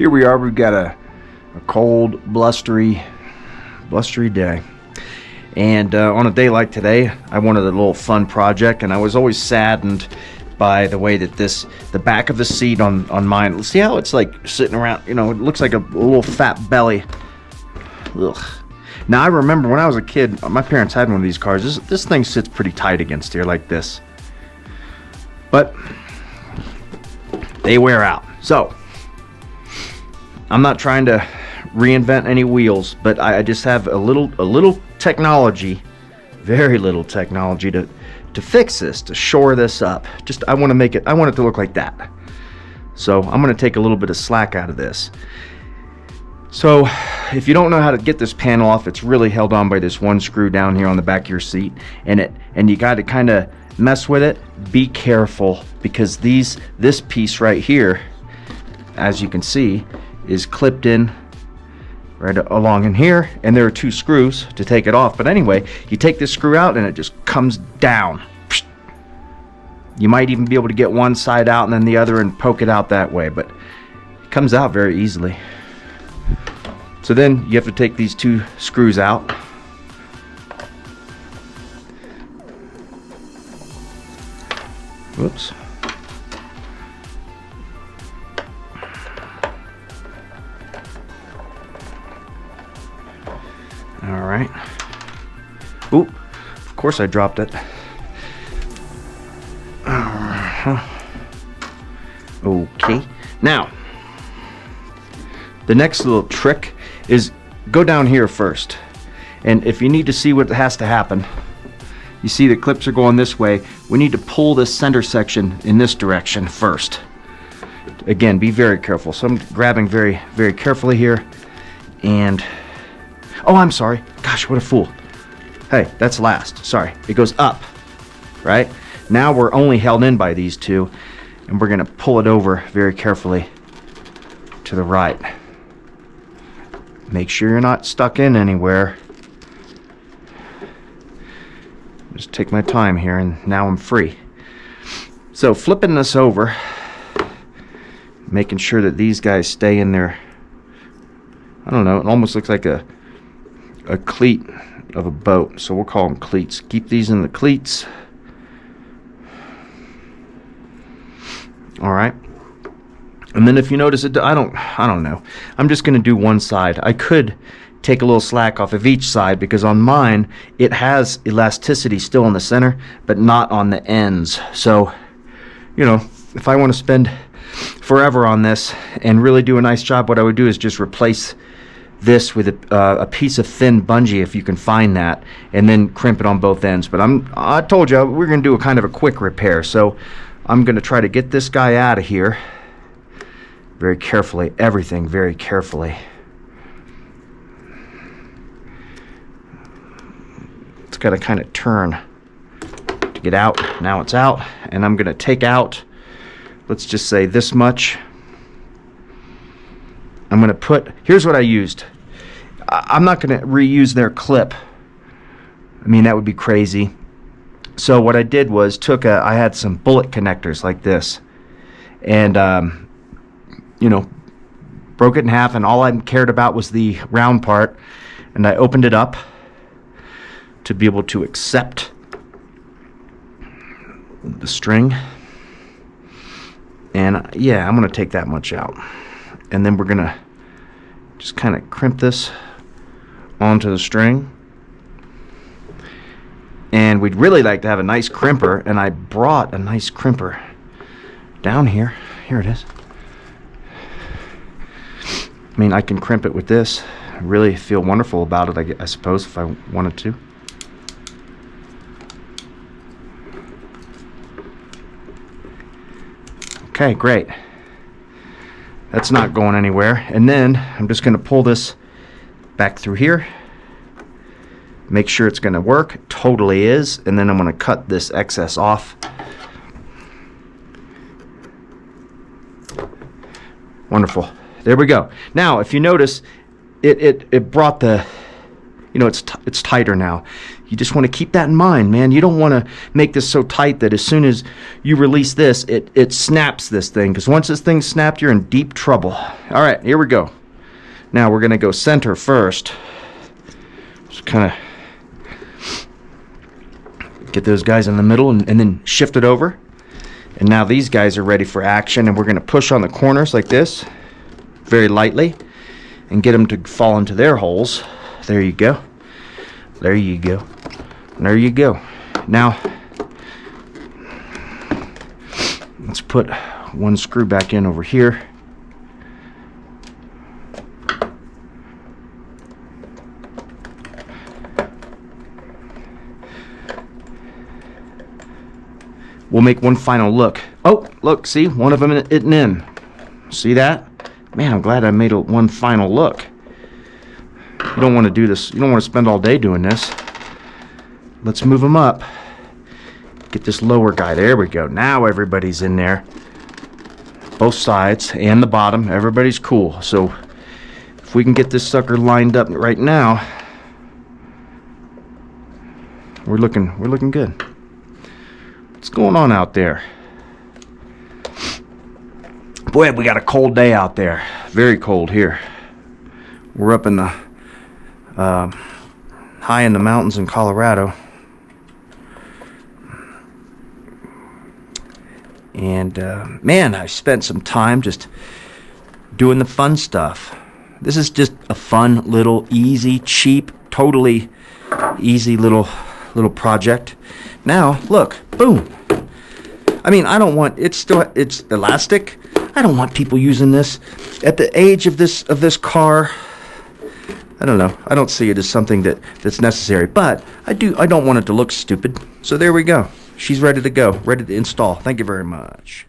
Here we are. We've got a cold, blustery day. And on a day like today, I wanted a little fun project, and I was always saddened by the way that the back of the seat on mine, see how it's like sitting around, you know, it looks like a little fat belly. Ugh. Now I remember when I was a kid, my parents had one of these cars. This thing sits pretty tight against here like this. But they wear out. So I'm not trying to reinvent any wheels, but I just have a little technology, very little technology to fix this, to shore this up. Just I want it to look like that. So I'm going to take a little bit of slack out of this. So if you don't know how to get this panel off, it's really held on by this one screw down here on the back of your seat, and you got to kind of mess with it. Be careful, because this piece right here, as you can see, is clipped in right along in here, and there are two screws to take it off. But anyway, you take this screw out and it just comes down. You might even be able to get one side out and then the other and poke it out that way, but it comes out very easily. So then you have to take these two screws out. Whoops. All right. Oop, of course I dropped it. Okay. Now, the next little trick is go down here first. And if you need to see what has to happen, you see the clips are going this way. We need to pull this center section in this direction first. Again, be very careful. So I'm grabbing very, very carefully here. And oh, I'm sorry. Gosh, what a fool. Hey, that's last. Sorry. It goes up, right? Now we're only held in by these two, and we're going to pull it over very carefully to the right. Make sure you're not stuck in anywhere. Just take my time here, and now I'm free. So flipping this over, making sure that these guys stay in there. I don't know, it almost looks like a cleat of a boat, so we'll call them cleats. Keep these in the cleats. All right. And then if you notice it, I don't know. I'm just going to do one side. I could take a little slack off of each side, because on mine it has elasticity still in the center, but not on the ends. So, you know, if I want to spend forever on this and really do a nice job, what I would do is just replace this with a piece of thin bungee, if you can find that, and then crimp it on both ends. But I told you we're going to do a kind of a quick repair, so I'm going to try to get this guy out of here very carefully. Everything very carefully. It's got to kind of turn to get out. Now it's out, and I'm going to take out, let's just say this much. I'm going to put, here's what I used. I'm not going to reuse their clip. I mean, that would be crazy. So what I did was I had some bullet connectors like this, and you know, broke it in half, and all I cared about was the round part, and I opened it up to be able to accept the string. And yeah, I'm going to take that much out, and then we're going to just kind of crimp this onto the string. And we'd really like to have a nice crimper, and I brought a nice crimper down here. Here it is. I mean, I can crimp it with this. I really feel wonderful about it, I suppose, if I wanted to. Okay, great. That's not going anywhere. And then I'm just going to pull this back through here. Make sure it's going to work. It totally is. And then I'm going to cut this excess off. Wonderful. There we go. Now, if you notice, it brought the, you know, it's tighter now. You just want to keep that in mind, man. You don't want to make this so tight that as soon as you release this, it snaps this thing. Because once this thing's snapped, you're in deep trouble. All right, here we go. Now we're going to go center first. Just kind of get those guys in the middle and then shift it over. And now these guys are ready for action, and we're going to push on the corners like this, very lightly, and get them to fall into their holes. There you go. There you go. There you go. Now, let's put one screw back in over here. We'll make one final look. Oh, look, see, one of them isn't in. See that? Man, I'm glad I made one final look. You don't want to do this. You don't want to spend all day doing this. Let's move them up. Get this lower guy. There we go. Now everybody's in there. Both sides and the bottom. Everybody's cool. So if we can get this sucker lined up right now, we're looking good. What's going on out there? Boy, we got a cold day out there. Very cold here. We're up in the high in the mountains in Colorado. And man, I spent some time just doing the fun stuff. This is just a fun little easy, cheap, totally easy little project. Now, look, boom. I mean, I don't want it's elastic. I don't want people using this at the age of this car. I don't know. I don't see it as something that's necessary, but I don't want it to look stupid. So there we go. She's ready to go, ready to install. Thank you very much.